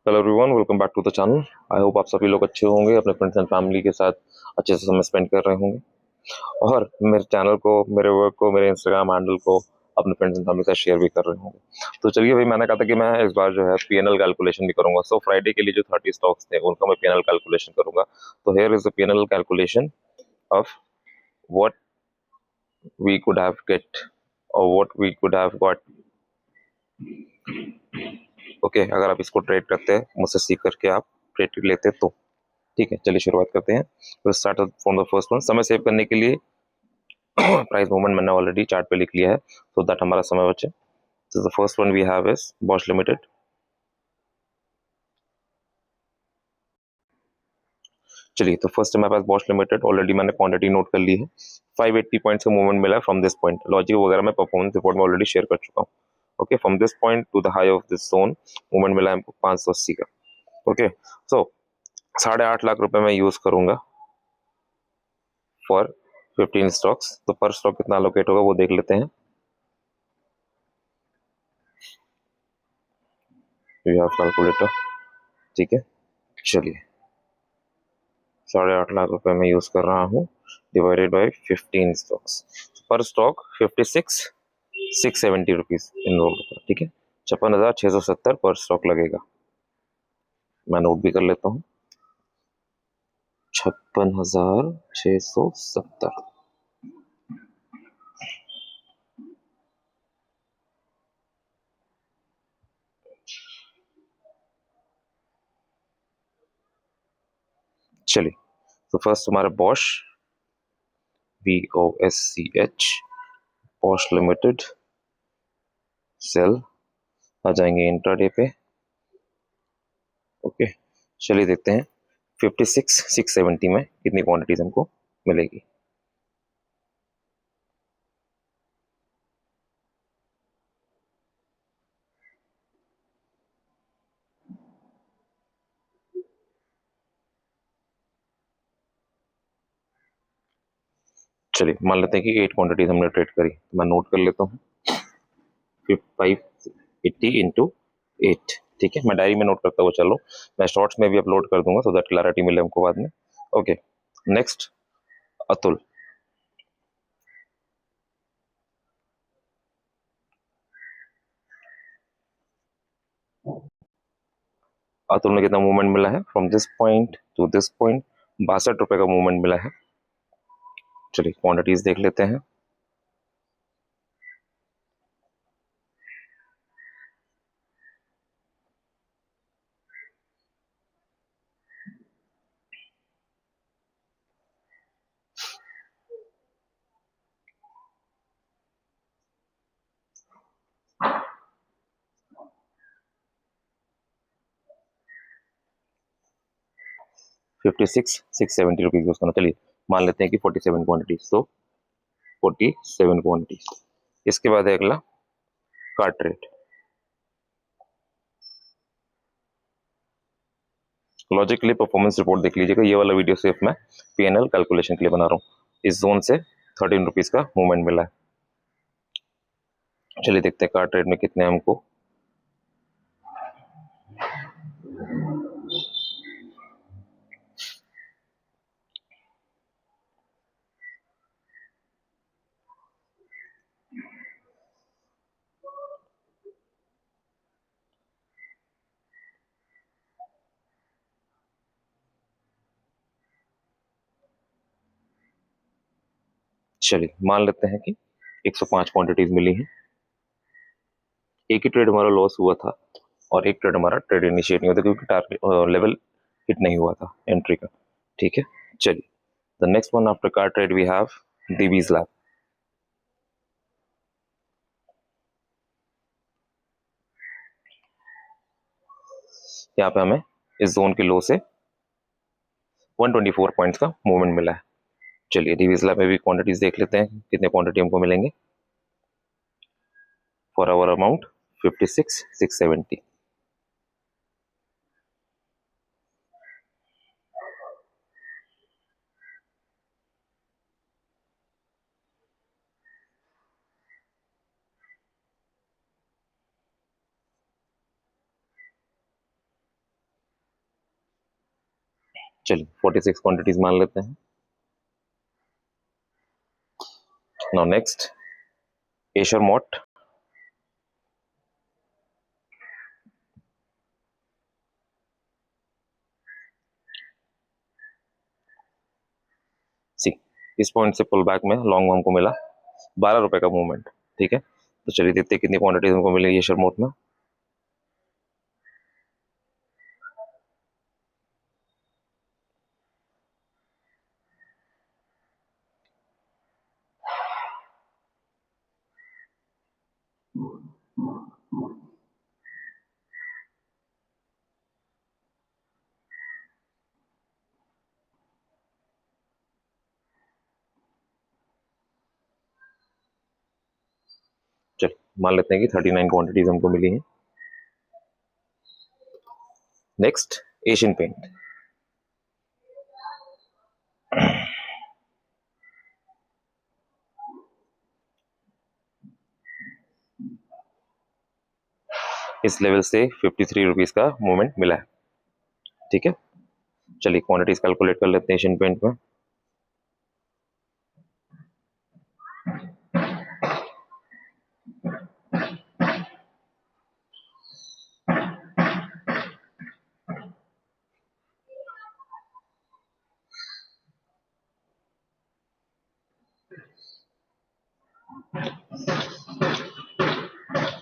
Hello everyone, welcome back to the channel. I hope आप सभी लोग अच्छे होंगे, अपने फ्रेंड्स एंड फैमिली के साथ अच्छे से समय स्पेंड कर रहे होंगे और मेरे चैनल को, मेरे वर्क को, मेरे इंस्टाग्राम हैंडल को अपने फ्रेंड्स एंड फैमिली के साथ शेयर भी कर रहे होंगे। तो चलिए भाई, मैंने कहा था कि मैं इस बार जो है पीएनएल कैलकुलेशन भी करूंगा। सो फ्राइडे के लिए जो 30 स्टॉक्स थे उनका मैं पीएनएल कैलकुलेशन करूंगा। तो here is the PNL calculation of what we could have get और what we could have got. Okay, अगर आप इसको ट्रेड करते हैं, मुझसे सीख करके आप ट्रेड लेते तो ठीक है। चलिए शुरुआत करते हैं। तो start from the first one. समय सेव करने के लिए प्राइस मूवमेंट मैंने ऑलरेडी चार्ट पे लिख लिया है, सो दैट हमारा समय बचे। तो the first one we have is Bosch limited. चलिए, तो फर्स्ट हमारे पास बॉश लिमिटेड, ऑलरेडी मैंने क्वांटिटी नोट कर ली है। 580 पॉइंट्स का मूवमेंट मिला है फ्रॉम दिस पॉइंट। लॉजिक वगैरह मैं परफॉर्मेंस रिपोर्ट में ऑलरेडी शेयर कर चुका हूँ। Okay, from this point two the high of this zone movement मिला है 580 का। ओके, सो 8.5 लाख रुपए मैं यूज करूंगा फॉर 15 स्टॉक्स। तो पर स्टॉक कितना लोकेट होगा वो देख लेते हैं। यू हैव कैलकुलेटर, ठीक है। चलिए, 8.5 लाख रुपए में यूज कर रहा हूँ, डिवाइडेड बाई 15 स्टॉक्स। पर स्टॉक 56,670 रुपीज इन लोगों का, ठीक है। 56,670 पर स्टॉक लगेगा। मैं नोट भी कर लेता हूँ, 56,670। चलिए, तो फर्स्ट हमारा Bosch, BOSCH, Bosch limited sell आ जाएंगे इंट्राडे पे। ओके, चलिए देखते हैं 56,670 में कितनी क्वांटिटीज हमको मिलेगी। चलिए, मान लेते हैं कि 8 क्वांटिटीज हमने ट्रेड करी। मैं नोट कर लेता हूँ, 580 इंटू 8, ठीक है। मैं डायरी में नोट करता हुआ चलो, मैं शॉर्ट्स में भी अपलोड कर दूंगा सो दैट क्लैरिटी मिले हमको बाद में। Okay, next Atul. अतुल में कितना मूवमेंट मिला है from this point two this point? 62 रुपए का मूवमेंट मिला है। चलिए, क्वांटिटीज देख लेते हैं। ₹56,670 यूज करना। चलिए, मान लेते हैं कि 47 क्वांटिटीज, तो 47 क्वांटिटीज। इसके बाद है अगला कार्ट रेट। लॉजिक के लिए परफॉर्मेंस रिपोर्ट देख लीजिएगा। ये वाला वीडियो सिर्फ मैं पीएनएल कैलकुलेशन के लिए बना रहा हूँ। इस जोन से 13 रुपीज का मूवमेंट मिला है। चलिए देखते हैं कार्ट रेट में कितने हमको। चलिए, मान लेते हैं कि 105 क्वांटिटीज मिली हैं। एक ही ट्रेड हमारा लॉस हुआ था और एक ट्रेड हमारा ट्रेड इनिशिएट नहीं हुआ था, क्योंकि टारगेट लेवल हिट नहीं हुआ था एंट्री का, ठीक है। चलिए, the next one after car trade we have Divi's lab. यहाँ पे हमें इस जोन के लो से 124 पॉइंट्स का मूवमेंट मिला है। चलिए, दीवीज लैब में भी क्वांटिटीज देख लेते हैं, कितने क्वांटिटी हमको मिलेंगे फॉर आवर अमाउंट 56,670। चलिए 46 क्वांटिटीज मान लेते हैं। नाउ नेक्स्ट एशर मॉट, सी इस पॉइंट से पुल बैक में लॉन्ग हमको मिला 12 रुपए का मूवमेंट, ठीक है। तो चलिए देखते हैं कितनी क्वांटिटीज हमको मिलेगी एशर मॉट में। चलिए मान लेते हैं कि 39 क्वांटिटीज हमको मिली हैं। नेक्स्ट एशियन पेंट, इस लेवल से 53 रुपीज का मूवमेंट मिला है, ठीक है। चलिए क्वांटिटीज कैलकुलेट कर लेते हैं एशियन पेंट में।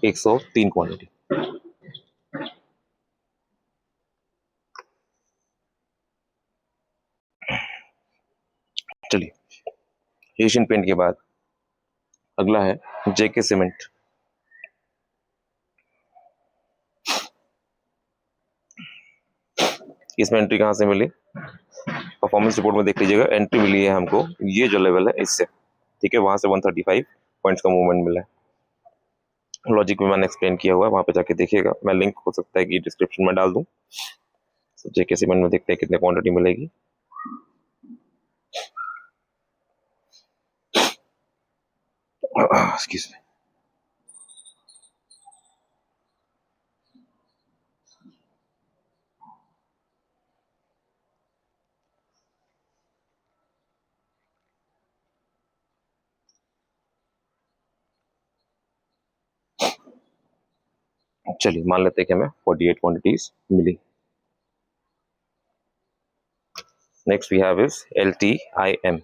एक 103 क्वांटिटी। चलिए एशियन पेंट के बाद अगला है जेके सीमेंट। इसमें एंट्री कहां से मिली, परफॉर्मेंस रिपोर्ट में देख लीजिएगा, एंट्री मिली है हमको ये जो लेवल है इससे, ठीक है। वहां से 135 पॉइंट्स का मूवमेंट मिला है। लॉजिक में मैंने एक्सप्लेन किया हुआ है, वहां पे जाके देखिएगा, मैं लिंक हो सकता है कि डिस्क्रिप्शन में डाल दूं। तो जेके सीमेंट में देखते हैं कितने क्वांटिटी मिलेगी। Excuse me. चलिए मान लेते हैं कि हमें 48 क्वांटिटीज मिली। Next we have is LTIM।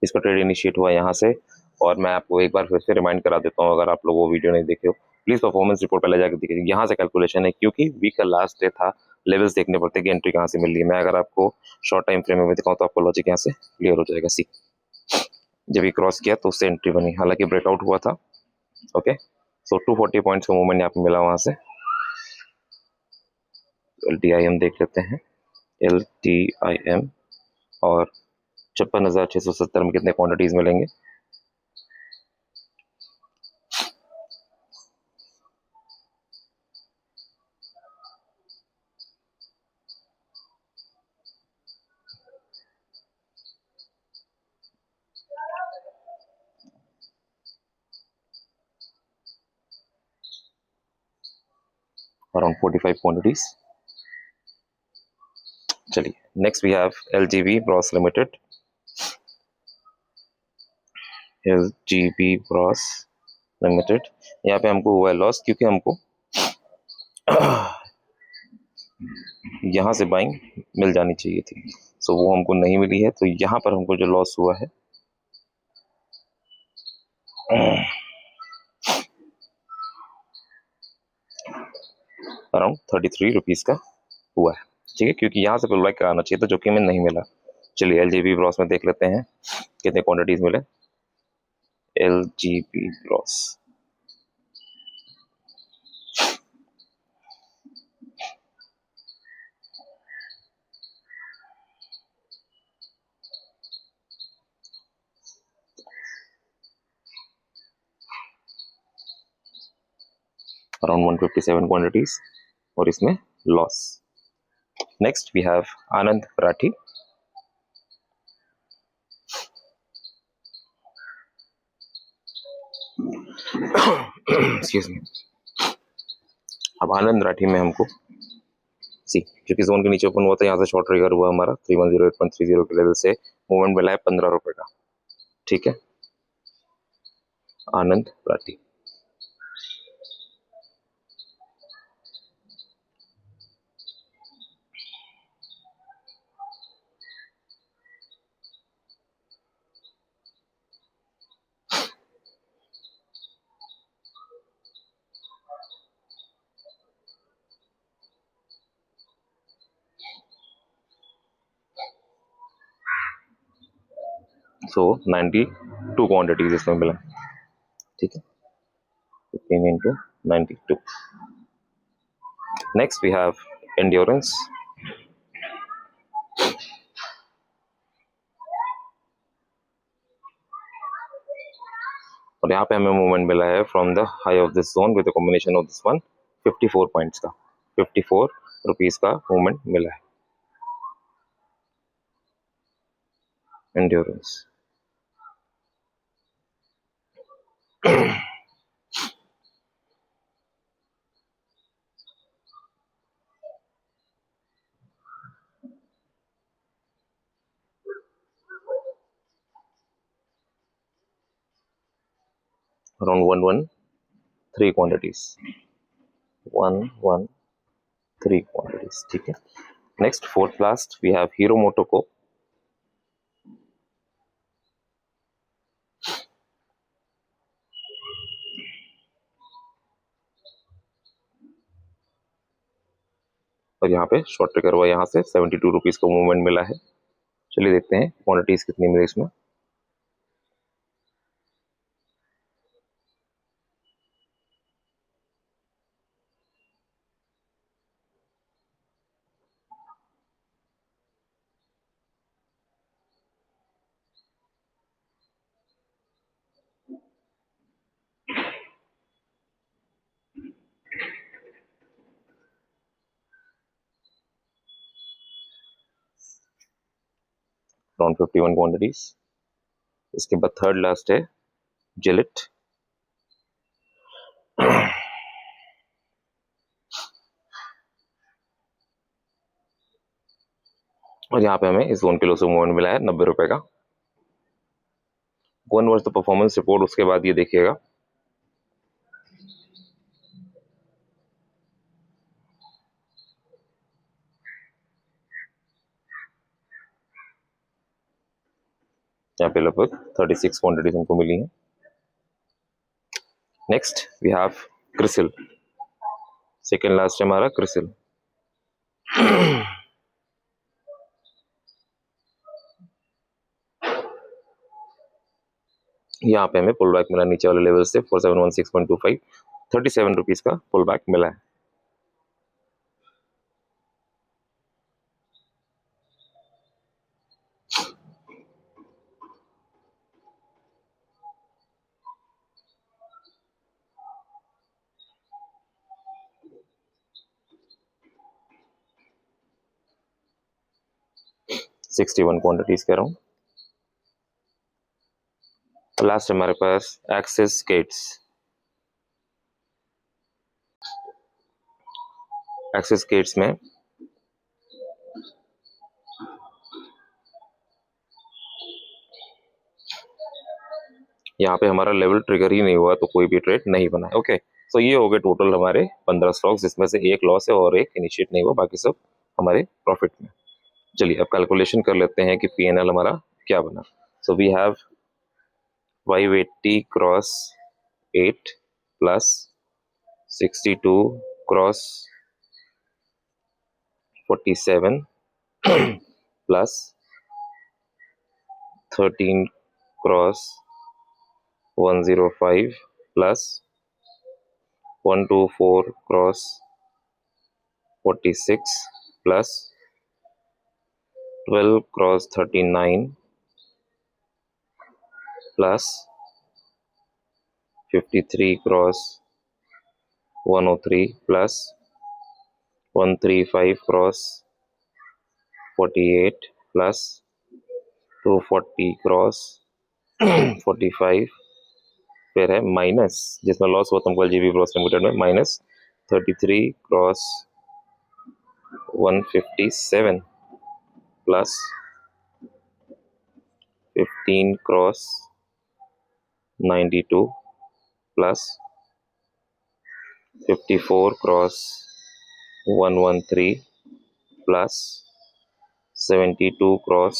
इसका ट्रेड इनिशिएट हुआ यहाँ से, और मैं आपको एक बार फिर से रिमाइंड करा देता हूँ, अगर आप लोग वो वीडियो नहीं देखे हो प्लीज परफॉर्मेंस रिपोर्ट पहले जाकर देखिए। यहाँ से कैलकुलेशन है, क्योंकि वीक का लास्ट डे था, लेवल्स देखने पड़ते कि एंट्री कहाँ से मिल रही है। मैं अगर आपको शॉर्ट टाइम फ्रेम में दिखाऊं तो आपको लॉजिक यहाँ से क्लियर हो जाएगा। सी जब ये क्रॉस किया तो उससे एंट्री बनी, हालांकि ब्रेकआउट हुआ था। ओके, सो 240 पॉइंट्स का मूवमेंट यहाँ पे मिला वहां से। LTIM देख लेते हैं, LTIM, और 56,670 में कितने क्वांटिटीज मिलेंगे। Around 45 quantities. चलिए next we have LGB bros limited. LGB bros limited, यहाँ पे हमको हुआ है लॉस, क्योंकि हमको यहाँ से बाइंग मिल जानी चाहिए थी, सो वो हमको नहीं मिली है। तो यहाँ पर हमको जो लॉस हुआ है अराउंड 33 रुपीज का हुआ है, ठीक है, क्योंकि यहाँ से पुल बैक आना चाहिए था, जो कि हमें नहीं मिला। चलिए LGB ब्रॉस में देख लेते हैं कितने क्वांटिटीज मिले। LGB ब्रॉस अराउंड 157 क्वांटिटीज, और इसमें loss. Next we have Anand Rathi. Excuse me. अब आनंद राठी में हमको सी, क्योंकि जोन के नीचे ओपन हुआ था, यहाँ से शॉर्ट ट्रिगर हुआ हमारा 3108.30 के लेवल से मूवमेंट मिला है 15 रुपए का। ठीक है, आनंद राठी। सो 92 क्वांटिटीज इसमें मिला। ठीक है, 15 into 92। Next we have Endurance. और यहाँ पे हमें मूवमेंट मिला है from the high of this zone with combination of this one 54 points का, 54 रुपीज का मूवमेंट मिला है एंड्योरेंस। Around 113 quantities, 113 quantities. ठीक है, next fourth last we have Hero MotoCorp. और यहाँ पे शॉर्ट ट्रिगर हुआ, यहाँ से 72 रुपीज का मूवमेंट मिला है। चलिए देखते हैं क्वांटिटीज कितनी मिली इसमें। Around 51 quantities. इसके बाद थर्ड लास्ट है जिलेट। और यहाँ पे हमें इस जोन के लो से मूवमेंट मिला है 90 रुपए का। वन वर्ष द परफॉर्मेंस रिपोर्ट, उसके बाद ये देखिएगा। यहाँ पे लगभग 36 क्वांटिटीज हमको मिली है। Next we have CRISIL. Second last है हमारा क्रिसिल। यहाँ पे हमें पुल बैक मिला नीचे वाले लेवल से 4716.25, 37 रुपीज का पुल बैक मिला है। सिक्सटी वन क्वांटिटीज कह रहा हूँ। लास्ट हमारे पास एक्सिस गेट्स। एक्सिस गेट्स में यहाँ पे हमारा लेवल ट्रिगर ही नहीं हुआ तो कोई भी ट्रेड नहीं बना है। ओके, तो ये हो गए टोटल हमारे 15 स्टॉक्स, जिसमें से एक लॉस है और एक इनिशिएट नहीं हुआ, बाकी सब हमारे प्रॉफिट में। चलिए अब कैलकुलेशन कर लेते हैं कि पीएनएल हमारा क्या बना। So we have 580 cross 8 plus 62 cross 47 plus 13 cross 105 plus 124 cross 46 plus 12 cross 39 plus 53 cross 103 plus 135 cross 48 plus 240 cross 45 फिर है माइनस, जिसमें लॉस हुआ तुमको एलजीबी ब्रोस लिमिटेड में, minus 33 cross 157 plus 15 cross 92 plus 54 cross 113 plus 72 cross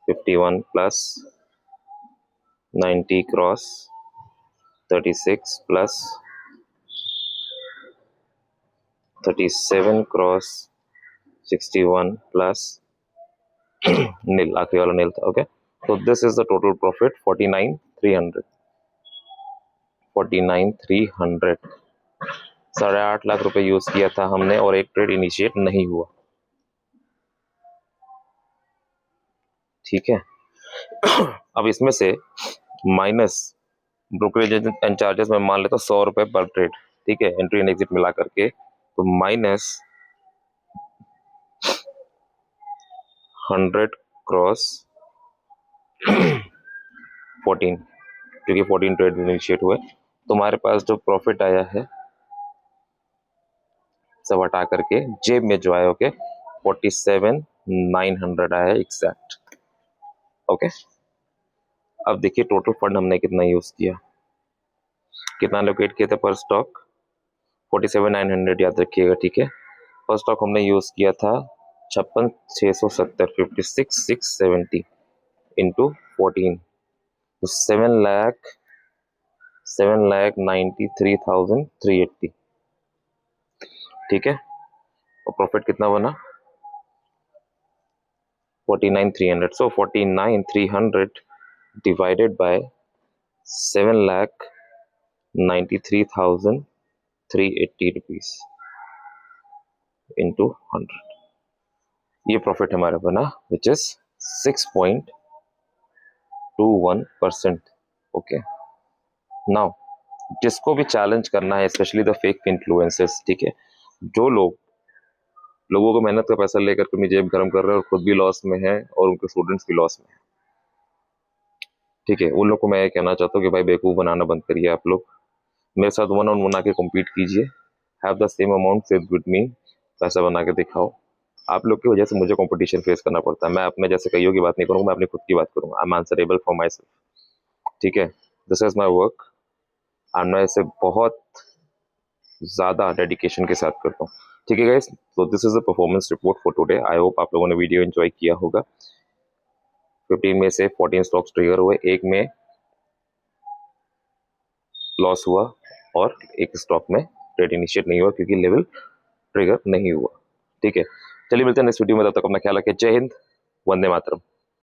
51 plus 90 cross 36 plus 37 cross 61 plus नील, आखिरी वाला नील था। Okay, तो this is the total profit 49,300। 49,300, 8.5 lakh रुपए यूज किया था हमने और एक ट्रेड इनिशिएट नहीं हुआ। ठीक है, अब इसमें से माइनस ब्रोकरेज एंड चार्जेस में मान लेता हूँ 100 रुपए पर ट्रेड। ठीक है, एंट्री एंड एग्जिट मिला करके, तो माइनस 100 क्रॉस 14, क्योंकि 14 ट्रेड इनिशिएट हुए, तुम्हारे पास जो प्रॉफिट आया है सब हटा करके जेब में जो आया, ओके, 47,900 आया है एग्जैक्ट। ओके, अब देखिए टोटल फंड हमने कितना यूज किया, कितना लोकेट किया था पर स्टॉक, 47,900 याद रखिएगा। ठीक है, पर स्टॉक हमने यूज किया था 56,670, 56,670 इंटू 14, तो 7,93,380। ठीक है, और प्रॉफिट कितना बना 49,300, सो 49,300 डिवाइडेड बाय 7,93,380 रुपीज इंटू 100, ये प्रॉफिट हमारा बना विच इज 6.21%। ओके, नाउ जिसको भी चैलेंज करना है, स्पेशली द फेक इन्फ्लुएंसर्स, ठीक है, जो लोगों को मेहनत का पैसा लेकर के अपनी जेब गर्म कर रहे हैं और खुद भी लॉस में है और उनके स्टूडेंट्स भी लॉस में है। ठीक है, उन लोग को मैं ये कहना चाहता हूँ कि भाई बेवकूफ बनाना बंद करिए, आप लोग मेरे साथ वन ऑन वन आके कम्पीट कीजिए, have the same amount sit with me, पैसा बना के दिखाओ। आप लोग की वजह से मुझे कंपटीशन फेस करना पड़ता है, मैं अपने जैसे कईयों की बात नहीं करूंगा, मैं अपनी खुद की बात करूंगा। I am answerable for my self. ठीक है, this is my work and मैं इसे बहुत ज़्यादा डेडिकेशन के साथ करता हूँ। ठीक है गाइस, तो this is the performance report for today. I hope आप लोगों ने वीडियो एंजॉय किया होगा। 15 में से 14 स्टॉक्स ट्रिगर हुए, एक में लॉस हुआ और एक स्टॉक में ट्रेड इनिशिएट नहीं हुआ क्योंकि लेवल ट्रिगर नहीं हुआ। ठीक है, चलिए मिलते हैं नेक्स्ट वीडियो में, तब तक अपना ख्याल रखें। जय हिंद, वंदे मातरम।